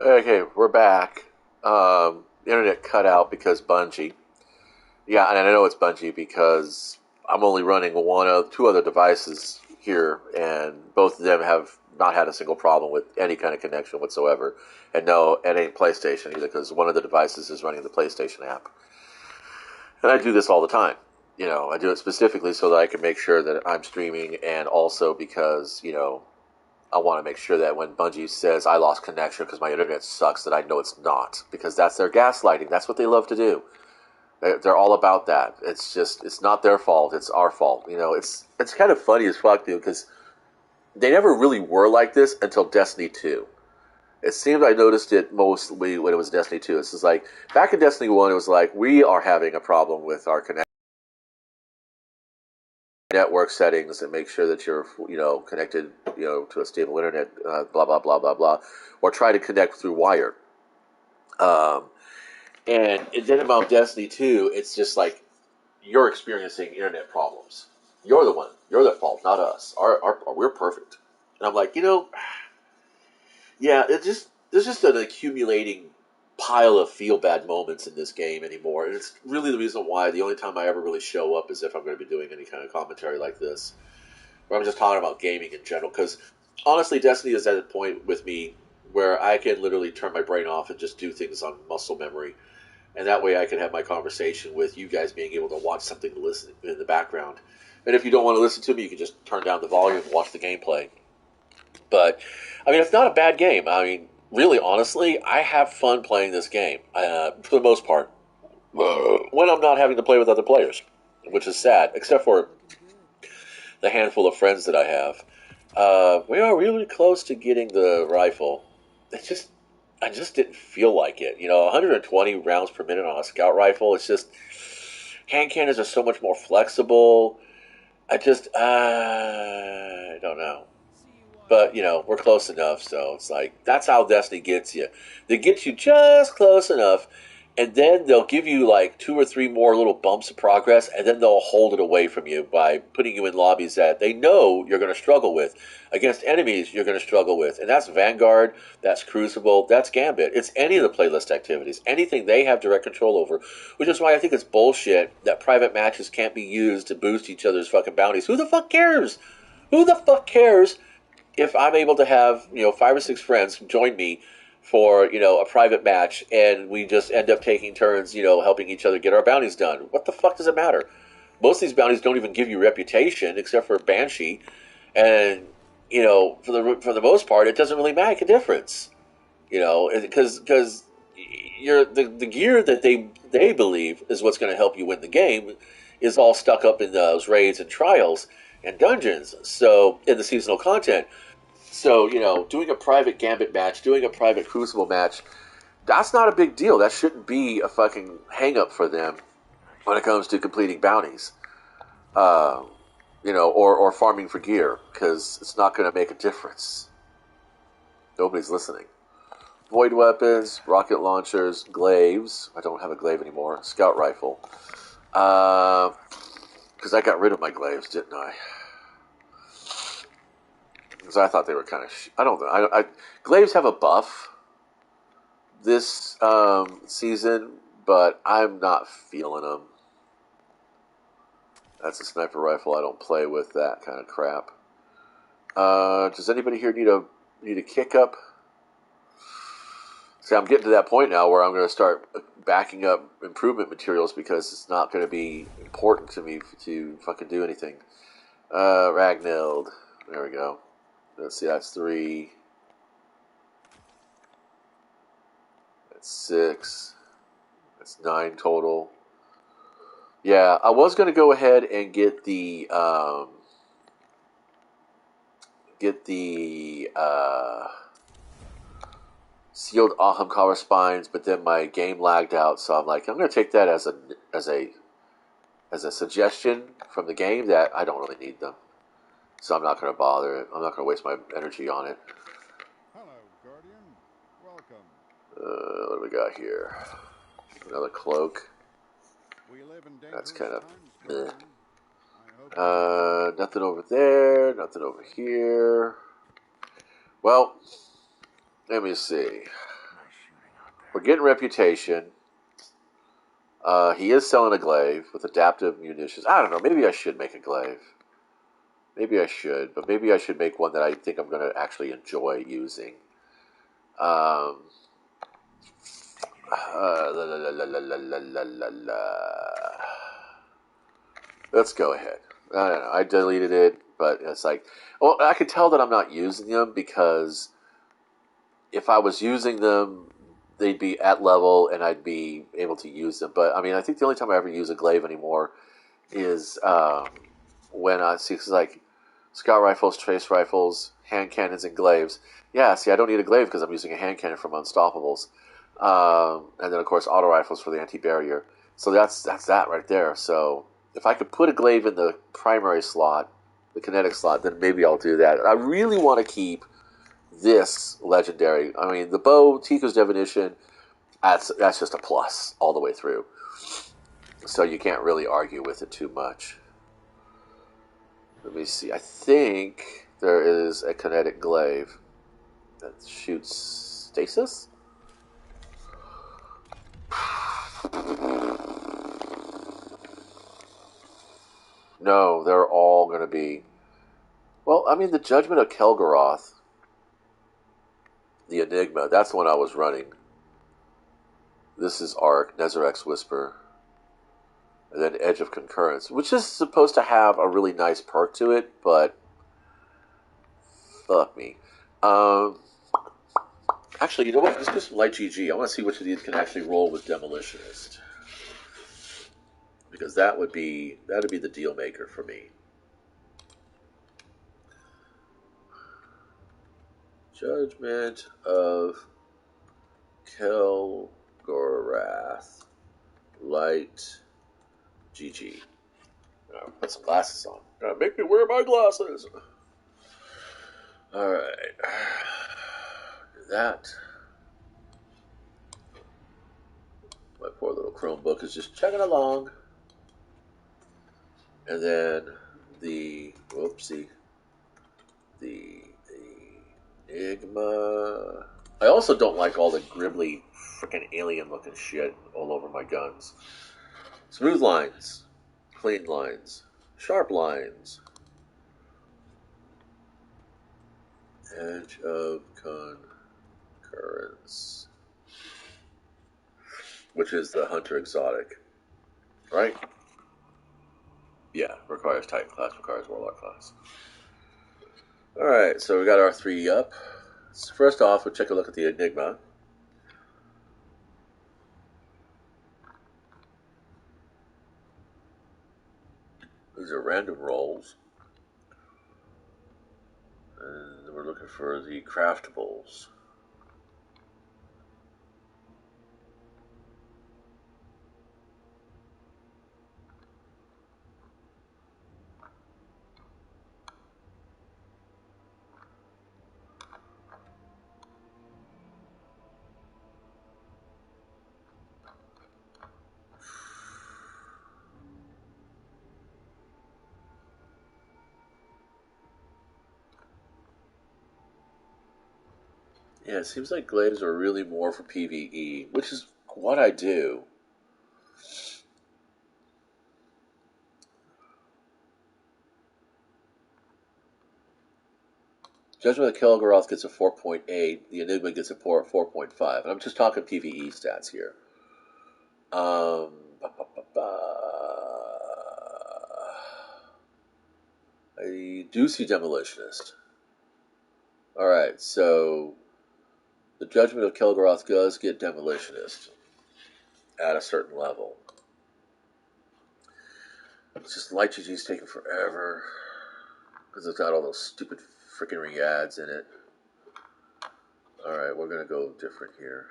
Okay, we're back. The internet cut out because Bungie. Yeah, and I know it's Bungie because I'm only running two other devices here, and both of them have not had a single problem with any kind of connection whatsoever. And no, it ain't PlayStation either because one of the devices is running the PlayStation app. And I do this all the time. I do it specifically so that I can make sure that I'm streaming, and also because I want to make sure that when Bungie says I lost connection because my internet sucks, that I know it's not, because that's their gaslighting. That's what they love to do. They're all about that. It's not their fault. It's our fault. It's kind of funny as fuck, dude, because they never really were like this until Destiny 2. It seems I noticed it mostly when it was Destiny 2. It's just like, back in Destiny 1, it was like, we are having a problem with our network settings and make sure that you're connected to a stable internet, blah blah blah blah blah, or try to connect through wire. um, and then about Destiny 2, it's just like you're experiencing internet problems. You're the fault, not us. We're perfect. And I'm like, yeah, there's just an accumulating pile of feel bad moments in this game anymore, and it's really the reason why the only time I ever really show up is if I'm going to be doing any kind of commentary like this, where I'm just talking about gaming in general. Because honestly, Destiny is at a point with me where I can literally turn my brain off and just do things on muscle memory, and that way I can have my conversation with you guys, being able to watch something to listen in the background. And if you don't want to listen to me, you can just turn down the volume and watch the gameplay. But I mean, it's not a bad game. I mean, really, honestly, I have fun playing this game for the most part when I'm not having to play with other players, which is sad, except for the handful of friends that I have. We are really close to getting the rifle. I just didn't feel like it. 120 rounds per minute on a scout rifle. It's just hand cannons are so much more flexible. I don't know. But we're close enough, so it's like that's how Destiny gets you. They get you just close enough, and then they'll give you like two or three more little bumps of progress, and then they'll hold it away from you by putting you in lobbies that they know you're going to struggle with, against enemies you're going to struggle with, and that's Vanguard, that's Crucible, that's Gambit. It's any of the playlist activities, anything they have direct control over, which is why I think it's bullshit that private matches can't be used to boost each other's fucking bounties. Who the fuck cares? Who the fuck cares if I'm able to have 5 or 6 friends join me for a private match, and we just end up taking turns helping each other get our bounties done? What the fuck does it matter? Most of these bounties don't even give you reputation except for Banshee, and for the most part it doesn't really make a difference. Because the gear that they believe is what's going to help you win the game is all stuck up in those raids and trials and dungeons. So in the seasonal content, so, doing a private Gambit match, doing a private Crucible match, that's not a big deal. That shouldn't be a fucking hang up for them when it comes to completing bounties, uh, or farming for gear, because it's not going to make a difference. Nobody's listening. Void weapons, rocket launchers, glaives. I don't have a glaive anymore. Scout rifle. Because I got rid of my glaives, didn't I? Because I thought they were kind of. I don't know. Glaives have a buff this season, but I'm not feeling them. That's a sniper rifle. I don't play with that kind of crap. Does anybody here need a kick up? See, I'm getting to that point now where I'm going to start backing up improvement materials because it's not going to be important to me to fucking do anything. Ragnhild. There we go. Let's see, that's 3. That's 6. That's 9 total. Yeah, I was going to go ahead and get the sealed Ahamkara spines, but then my game lagged out, so I'm like, I'm going to take that as a suggestion from the game that I don't really need them, so I'm not going to bother it. I'm not going to waste my energy on it. Hello, Guardian. Welcome. What do we got here? Another cloak. We live in That's dangerous kind of times, meh. Guardian. Nothing over there. Nothing over here. Well, let me see. We're getting reputation. He is selling a glaive with adaptive munitions. I don't know. Maybe I should make a glaive. Maybe I should, but maybe I should make one that I think I'm going to actually enjoy using. Um, la, la, la, la, la, la, la, la. Let's go ahead. I don't know. I deleted it, but it's like, well, I could tell that I'm not using them because if I was using them, they'd be at level and I'd be able to use them. But I mean, I think the only time I ever use a glaive anymore is when I see like scout rifles, trace rifles, hand cannons, and glaives. Yeah, see, I don't need a glaive because I'm using a hand cannon from Unstoppables, and then of course auto rifles for the anti-barrier. So that's that right there. So if I could put a glaive in the primary slot, the kinetic slot, then maybe I'll do that. I really want to keep this legendary. I mean, the bow, Tiko's definition, that's just a plus all the way through. So you can't really argue with it too much. Let me see. I think there is a kinetic glaive that shoots stasis. No, they're all going to be. Well, I mean, the Judgment of Kelgaroth, the Enigma, that's the one I was running. This is Arc, Nezarek's Whisper, and then Edge of Concurrence, which is supposed to have a really nice perk to it, but fuck me. Actually, you know what? Let's do some light GG. I want to see which of these can actually roll with Demolitionist, because that'd be the deal maker for me. Judgment of Kelgorath. Light GG. Put some glasses on. Gotta make me wear my glasses. Alright. That. My poor little Chromebook is just chugging along. And then the. Whoopsie. The Enigma. I also don't like all the gribbly, freaking alien looking shit all over my guns. Smooth lines. Clean lines. Sharp lines. Edge of Concurrence. Which is the Hunter Exotic. Right? Yeah, requires Titan class, requires Warlock class. Alright, so we got our 3 up. So first off, we'll take a look at the Enigma. These are random rolls. And we're looking for the craftables. Yeah, it seems like glaives are really more for PvE, which is what I do. Judgment of Kelgaroth gets a 4.8, the Enigma gets a 4.5. And I'm just talking PvE stats here. Ba, ba, ba, ba. I do see Demolitionist. Alright, so the Judgment of Kelgaroth does get Demolitionist at a certain level. It's just Light GG's taking forever because it's got all those stupid freaking re-ads in it. Alright, we're going to go different here.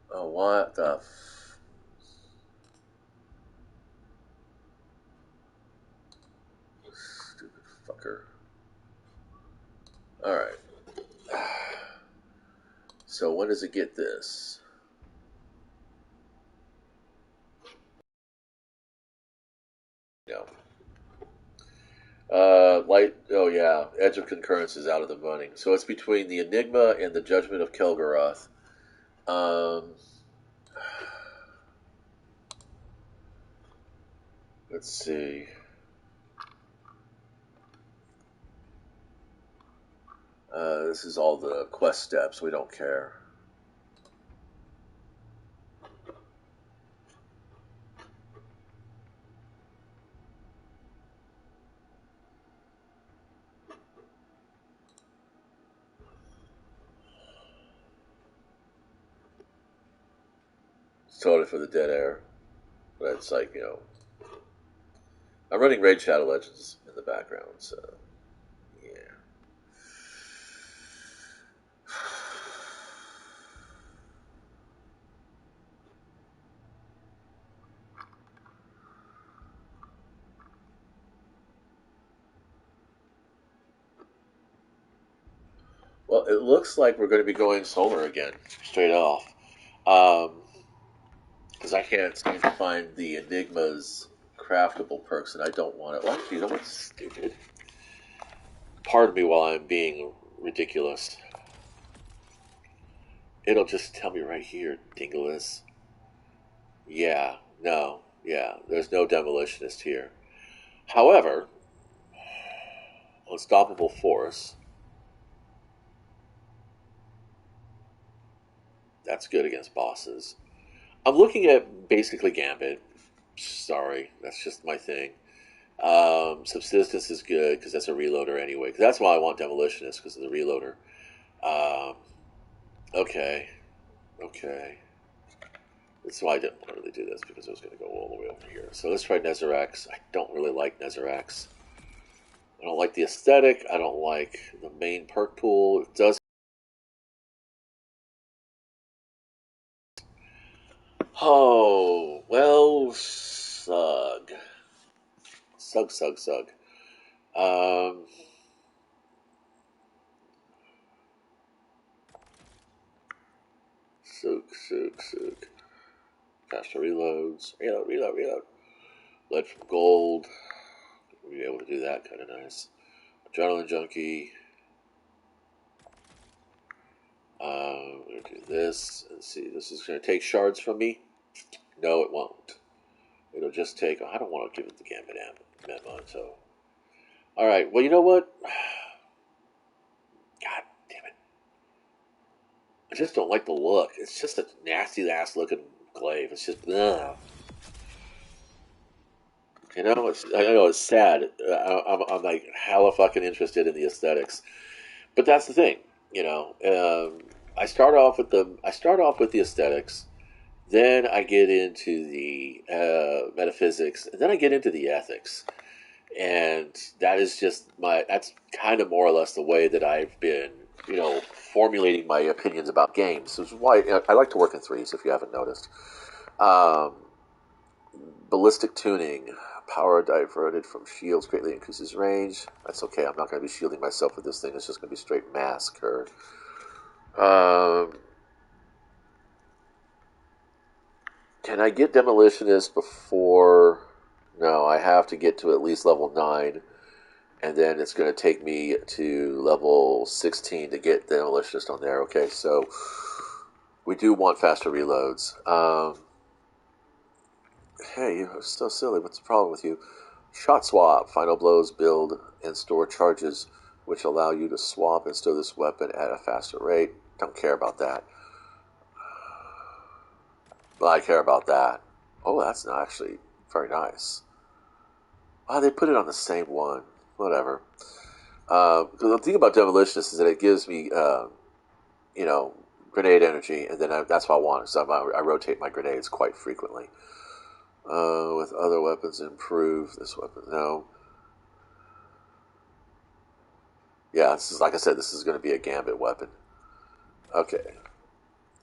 Oh, what the Alright. So when does it get this? No. Light. Oh yeah, Edge of Concurrence is out of the running. So it's between the Enigma and the Judgment of Kelgaroth. Um, let's see. This is all the quest steps. We don't care. It's totally for the dead air. But it's like, I'm running Raid Shadow Legends in the background, so yeah. Well, it looks like we're going to be going solar again, straight off. Because I can't seem to find the Enigma's craftable perks, and I don't want it. Well, actually, you know what's stupid? Pardon me while I'm being ridiculous. It'll just tell me right here, Dingless. Yeah, no, yeah, there's no demolitionist here. However, unstoppable force. That's good against bosses. I'm looking at basically Gambit. Sorry, that's just my thing. Subsistence is good because that's a reloader anyway. Cause that's why I want demolitionist because of the reloader. Um, okay, okay. That's why I didn't want to really do this because I was going to go all the way over here. So let's try Nezerax. I don't really like Nezerax. I don't like the aesthetic. I don't like the main perk pool. It does. Oh, well, sug. Sug, sug, sug. Um, Sook, sook, sook. Faster reloads. Reload, reload, reload. Lead from gold. We'll be able to do that. Kind of nice. Adrenaline junkie. We're gonna do this. Let's see. This is gonna take shards from me. No, it won't. It'll just take. I don't want to give it the Gambit memo. So, all right. Well, you know what? God damn it! I just don't like the look. It's just a nasty ass looking glaive. It's just. Ugh. I know it's sad. I'm like hella fucking interested in the aesthetics, but that's the thing. I start off with the aesthetics, then I get into the metaphysics, and then I get into the ethics, and that is just that's kind of more or less the way that I've been, formulating my opinions about games. This is why I like to work in threes. If you haven't noticed. Um, Ballistic tuning. Power diverted from shields greatly increases range. That's okay. I'm not going to be shielding myself with this thing. It's just going to be straight massacre. Can I get demolitionist before? No, I have to get to at least level 9, and then it's going to take me to level 16 to get demolitionist on there. Okay, so we do want faster reloads. Hey, you're so silly. What's the problem with you? Shot swap. Final blows build and store charges, which allow you to swap and store this weapon at a faster rate. Don't care about that. Well, I care about that. Oh, that's not actually very nice. Oh, they put it on the same one. Whatever. The thing about demolitionist is that it gives me, grenade energy, and then that's what I want. So I rotate my grenades quite frequently. With other weapons improve this weapon. No. Yeah, this is like I said. This is going to be a gambit weapon. Okay.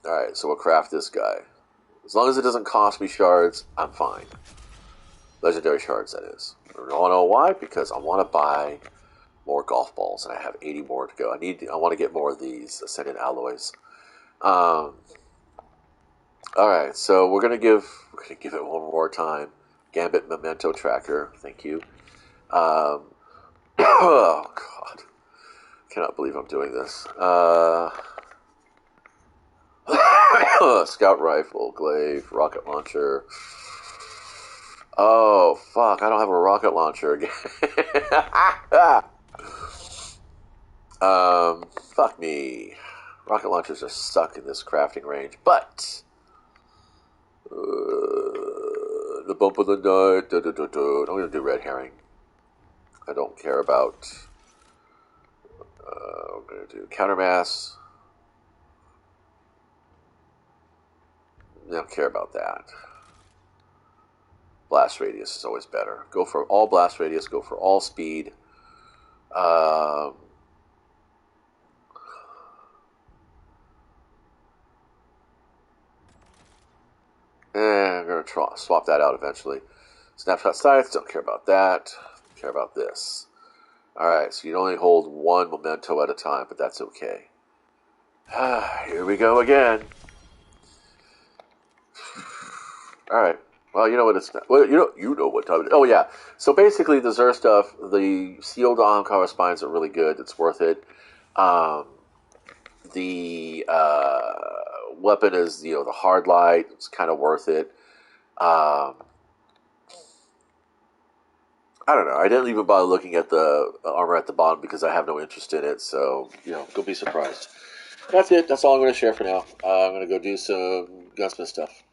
All right. So we'll craft this guy. As long as it doesn't cost me shards, I'm fine. Legendary shards, that is. I don't know why, because I want to buy more golf balls, and I have 80 more to go. I want to get more of these Ascendant alloys. All right, so we're gonna give it one more time. Gambit Memento Tracker, thank you. Oh God, cannot believe I'm doing this. Scout Rifle, Glaive, Rocket Launcher. Oh fuck, I don't have a rocket launcher again. Fuck me. Rocket launchers are suck in this crafting range, but the bump of the night. I'm gonna do red herring. I don't care about. I'm gonna do countermass. I don't care about that. Blast radius is always better. Go for all blast radius. Go for all speed. I'm going to swap that out eventually. Snapshot sights, don't care about that. Care about this. Alright, so you only hold one memento at a time, but that's okay. Here we go again. Alright. Well, you know what it's not. Well, you know what time it is. Oh, yeah. So basically, the Xur stuff, the sealed Ankara spines are really good. It's worth it. The weapon is, the hard light. It's kind of worth it. I don't know. I didn't even bother looking at the armor at the bottom because I have no interest in it. So, go be surprised. That's it. That's all I'm going to share for now. I'm going to go do some gunsmith stuff.